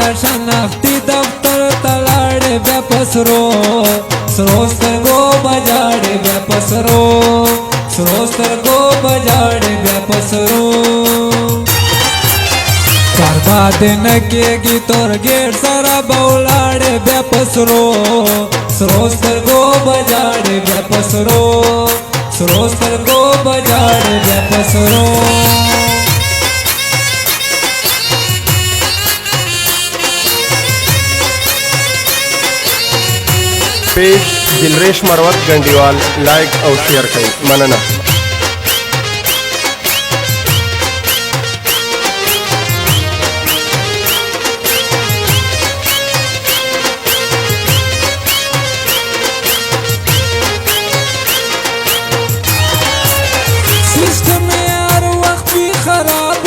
दर्शन अफ्ती दफ्तर तलाड़े बेपसरो स्रोस्तर गो बजाड़े बेपसरो स्रोस्तर गो बजाड़े बेपसरो बर्बाद न केगी तोर गेट सारा बौलाड़े बेपसरो स्रोस्तर गो बजाड़े बेपसरो स्रोस्तर गो बजाड़े बेपसरो पेज दिलरेश मरवत गंडीवाल लाइक और शेयर करें मनना। सिस्टम हर वक्त भी खराब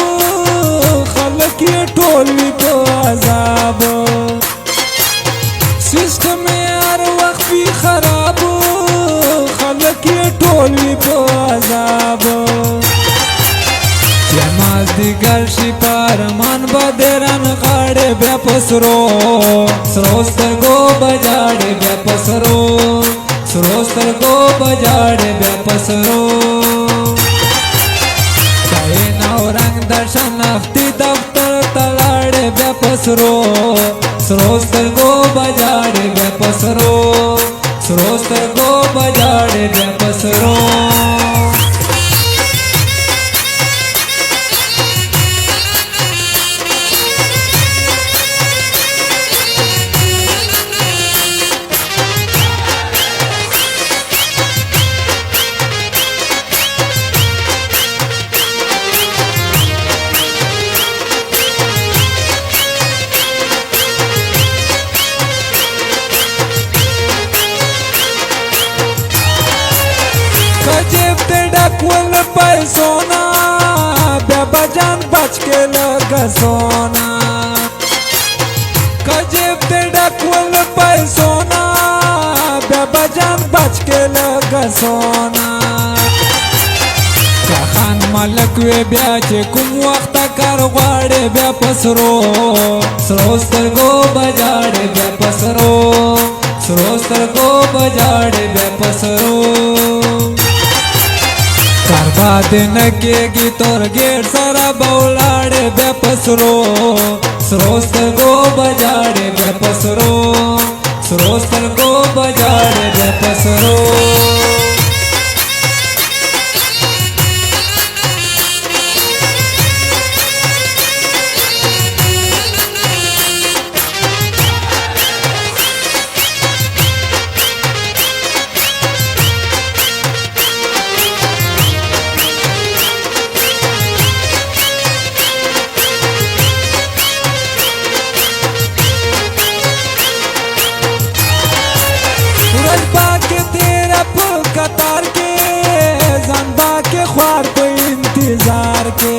खलक ये टोली तो अजाब सिस्टम हर वक्त भी खराब खलक ये टोली तो अजाब जमाज दिगर शिपार मन बदेरन गाड़े बेपसरो स्रोस्तर गो बजाड़े बेपसरो स्रोस्तर गो बजाड़े बेपसरो रंग दर्शन अफ्ती दफ्तर तलाड़े बेपसरो स्रोस्तर गो बजाड़े बेपसरो स्रोस्तर गो बजाड़े बेपसरो जेब ते डकवल पैसोना बेबजान बच के लगा सोना कजेब ते डकवल पैसोना बेबजान बच के लगा सोना खान मलक वे ब्याचे कुम वक्त कर गाड़े बेपसरो स्रोस्तर गो बजाड़े बेपसरो स्रोस्तर गो बजाड़े बेपसरो बर्बाद न केगी तोर गेट सारा बौलाड़े बेपसरो स्रोस्तर गो बजाड़े बेपसरो स्रोस्तर गो बजाड़े बेपसरो कतार के जनबा के ख्वार पे इंतजार के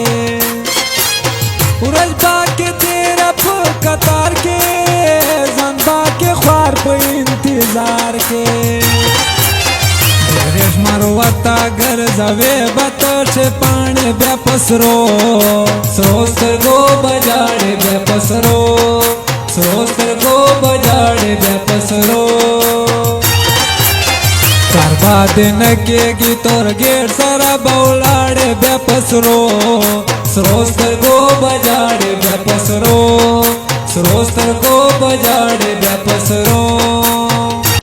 उरजबा के तेरा कतार के जनबा के ख्वार पे इंतजार के मरवता घर जवे बतर से पानी बेपसरो स्रोस्तर गो बजाड़े बेपसरो स्रोस्तर गो बजाड़े बेपसरो बर्बाद न केगी तोर गेट सारा बौलाड़े बेपसरो स्रोस्तर गो बजाड़े बेपसरो स्रोस्तर गो बजाड़े बेपसरो